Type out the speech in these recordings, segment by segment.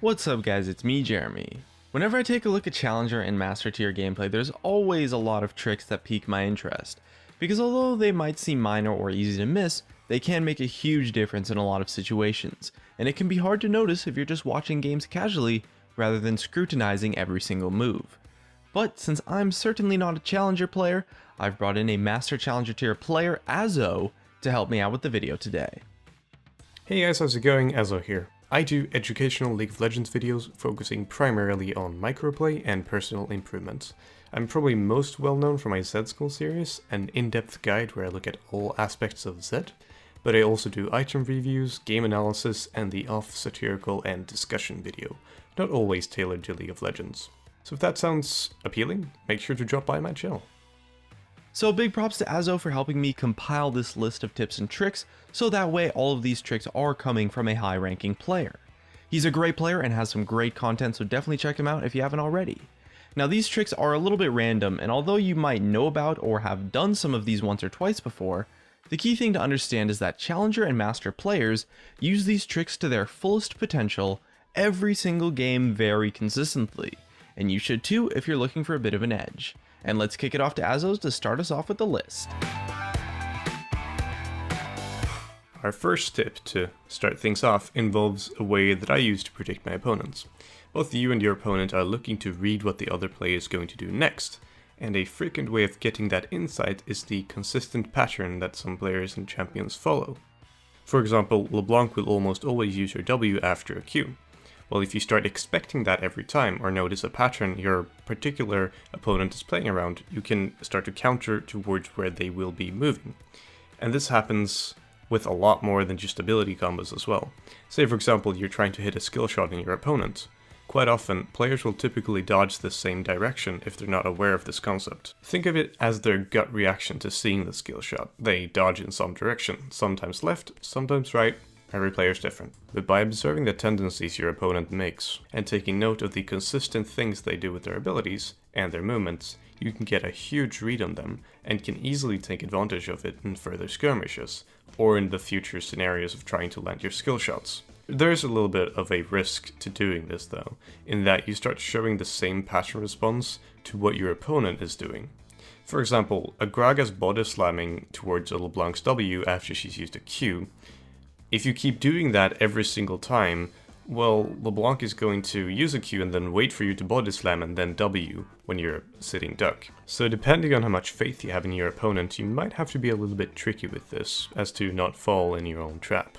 What's up guys, it's me Jeremy. Whenever I take a look at Challenger and Master Tier gameplay, there's always a lot of tricks that pique my interest, because although they might seem minor or easy to miss, they can make a huge difference in a lot of situations, and it can be hard to notice if you're just watching games casually rather than scrutinizing every single move. But since I'm certainly not a Challenger player, I've brought in a Master Challenger Tier player, Azoh, to help me out with the video today. Hey guys, how's it going? Azoh here. I do educational League of Legends videos focusing primarily on microplay and personal improvements. I'm probably most well known for my Z School series, an in-depth guide where I look at all aspects of Z, but I also do item reviews, game analysis, and the off-satirical and discussion video, not always tailored to League of Legends. So if that sounds appealing, make sure to drop by my channel. So big props to Azoh for helping me compile this list of tips and tricks, so that way all of these tricks are coming from a high ranking player. He's a great player and has some great content, so definitely check him out if you haven't already. Now these tricks are a little bit random, and although you might know about or have done some of these once or twice before, the key thing to understand is that Challenger and Master players use these tricks to their fullest potential every single game very consistently, and you should too if you're looking for a bit of an edge. And let's kick it off to Azoh to start us off with the list. Our first tip to start things off involves a way that I use to predict my opponents. Both you and your opponent are looking to read what the other player is going to do next, and a frequent way of getting that insight is the consistent pattern that some players and champions follow. For example, LeBlanc will almost always use her W after a Q. Well, if you start expecting that every time, or notice a pattern your particular opponent is playing around, you can start to counter towards where they will be moving. And this happens with a lot more than just ability combos as well. Say for example, you're trying to hit a skill shot in your opponent. Quite often, players will typically dodge the same direction if they're not aware of this concept. Think of it as their gut reaction to seeing the skill shot. They dodge in some direction, sometimes left, sometimes right. Every player is different, but by observing the tendencies your opponent makes, and taking note of the consistent things they do with their abilities and their movements, you can get a huge read on them, and can easily take advantage of it in further skirmishes, or in the future scenarios of trying to land your skill shots. There's a little bit of a risk to doing this though, in that you start showing the same pattern response to what your opponent is doing. For example, a Gragas body slamming towards a LeBlanc's W after she's used a Q. If you keep doing that every single time, well, LeBlanc is going to use a Q and then wait for you to body slam and then W when you're sitting duck. So depending on how much faith you have in your opponent, you might have to be a little bit tricky with this, as to not fall in your own trap.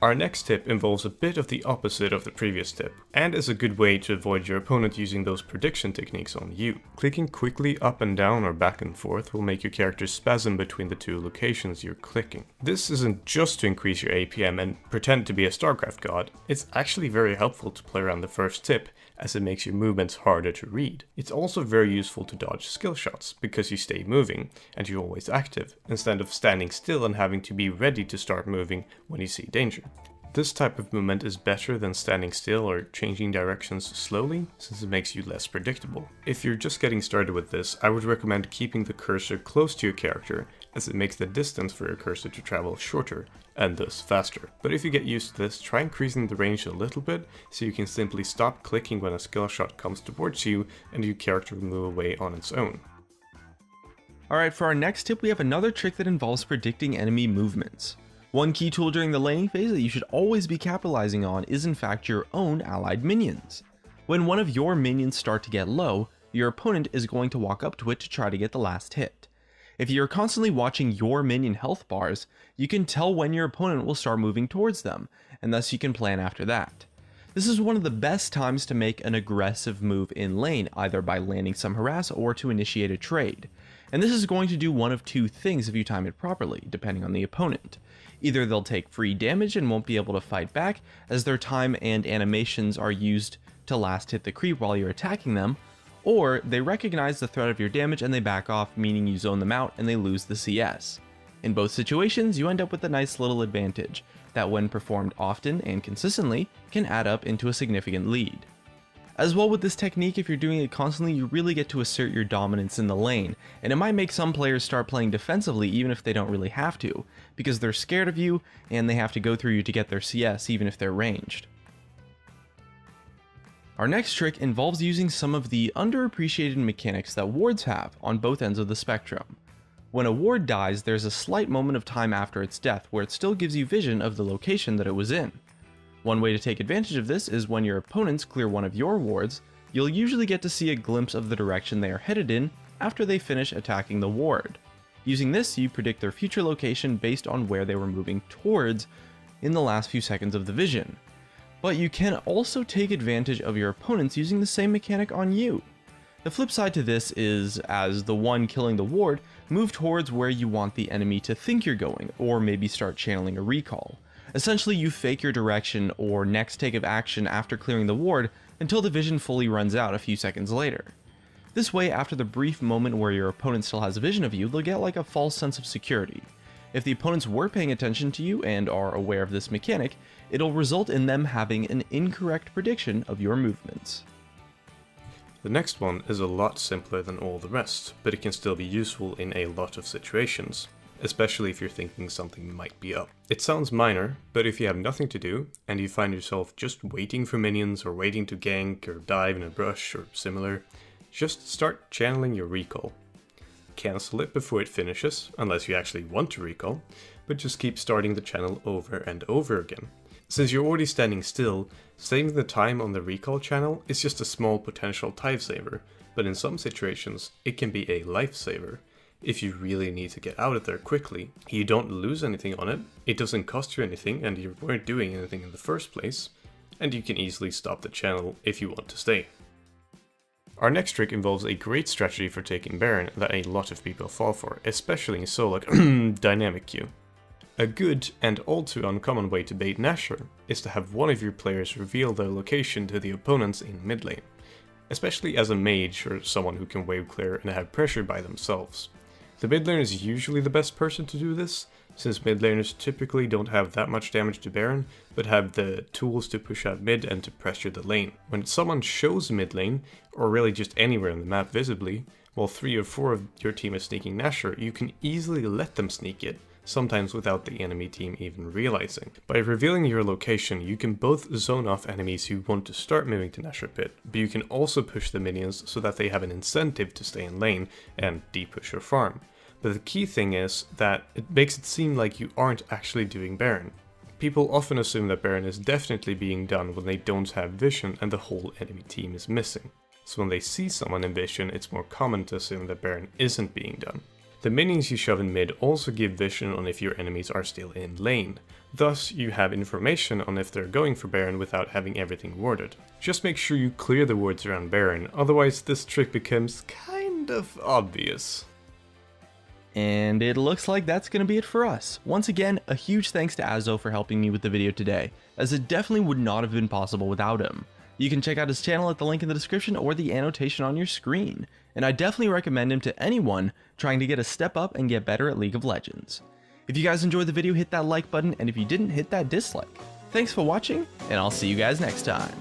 Our next tip involves a bit of the opposite of the previous tip, and is a good way to avoid your opponent using those prediction techniques on you. Clicking quickly up and down or back and forth will make your character spasm between the two locations you're clicking. This isn't just to increase your APM and pretend to be a StarCraft god, it's actually very helpful to play around the first tip, as it makes your movements harder to read. It's also very useful to dodge skill shots, because you stay moving, and you're always active, instead of standing still and having to be ready to start moving when you see danger. This type of movement is better than standing still or changing directions slowly, since it makes you less predictable. If you're just getting started with this, I would recommend keeping the cursor close to your character, as it makes the distance for your cursor to travel shorter, and thus faster. But if you get used to this, try increasing the range a little bit, so you can simply stop clicking when a skill shot comes towards you, and your character will move away on its own. Alright, for our next tip we have another trick that involves predicting enemy movements. One key tool during the laning phase that you should always be capitalizing on is in fact your own allied minions. When one of your minions start to get low, your opponent is going to walk up to it to try to get the last hit. If you're constantly watching your minion health bars, you can tell when your opponent will start moving towards them, and thus you can plan after that. This is one of the best times to make an aggressive move in lane, either by landing some harass or to initiate a trade. And this is going to do one of two things if you time it properly, depending on the opponent. Either they'll take free damage and won't be able to fight back, as their time and animations are used to last hit the creep while you're attacking them, or they recognize the threat of your damage and they back off, meaning you zone them out and they lose the CS. In both situations, you end up with a nice little advantage, that when performed often and consistently, can add up into a significant lead. As well with this technique, if you're doing it constantly, you really get to assert your dominance in the lane, and it might make some players start playing defensively even if they don't really have to, because they're scared of you and they have to go through you to get their CS even if they're ranged. Our next trick involves using some of the underappreciated mechanics that wards have on both ends of the spectrum. When a ward dies, there's a slight moment of time after its death where it still gives you vision of the location that it was in. One way to take advantage of this is when your opponents clear one of your wards, you'll usually get to see a glimpse of the direction they are headed in after they finish attacking the ward. Using this, you predict their future location based on where they were moving towards in the last few seconds of the vision. But you can also take advantage of your opponents using the same mechanic on you. The flip side to this is, as the one killing the ward, move towards where you want the enemy to think you're going, or maybe start channeling a recall. Essentially, you fake your direction or next take of action after clearing the ward until the vision fully runs out a few seconds later. This way, after the brief moment where your opponent still has a vision of you, they'll get like a false sense of security. If the opponents were paying attention to you and are aware of this mechanic, it'll result in them having an incorrect prediction of your movements. The next one is a lot simpler than all the rest, but it can still be useful in a lot of situations, especially if you're thinking something might be up. It sounds minor, but if you have nothing to do, and you find yourself just waiting for minions or waiting to gank or dive in a brush or similar, just start channeling your recall. Cancel it before it finishes, unless you actually want to recall, but just keep starting the channel over and over again. Since you're already standing still, saving the time on the recall channel is just a small potential time saver, but in some situations it can be a lifesaver. If you really need to get out of there quickly, you don't lose anything on it, it doesn't cost you anything and you weren't doing anything in the first place, and you can easily stop the channel if you want to stay. Our next trick involves a great strategy for taking Baron that a lot of people fall for, especially in solo dynamic queue. A good and all too uncommon way to bait Nashor is to have one of your players reveal their location to the opponents in mid lane, especially as a mage or someone who can wave clear and have pressure by themselves. The mid laner is usually the best person to do this, since mid laners typically don't have that much damage to Baron, but have the tools to push out mid and to pressure the lane. When someone shows mid lane, or really just anywhere on the map visibly, while 3 or 4 of your team is sneaking Nashor, you can easily let them sneak it, sometimes without the enemy team even realizing. By revealing your location, you can both zone off enemies who want to start moving to Nashor Pit, but you can also push the minions so that they have an incentive to stay in lane and de-push your farm. But the key thing is that it makes it seem like you aren't actually doing Baron. People often assume that Baron is definitely being done when they don't have vision and the whole enemy team is missing. So when they see someone in vision, it's more common to assume that Baron isn't being done. The minions you shove in mid also give vision on if your enemies are still in lane. Thus, you have information on if they're going for Baron without having everything warded. Just make sure you clear the wards around Baron, otherwise this trick becomes kind of obvious. And it looks like that's going to be it for us. Once again, a huge thanks to Azoh for helping me with the video today, as it definitely would not have been possible without him. You can check out his channel at the link in the description or the annotation on your screen, and I definitely recommend him to anyone trying to get a step up and get better at League of Legends. If you guys enjoyed the video, hit that like button, and if you didn't, hit that dislike. Thanks for watching, and I'll see you guys next time.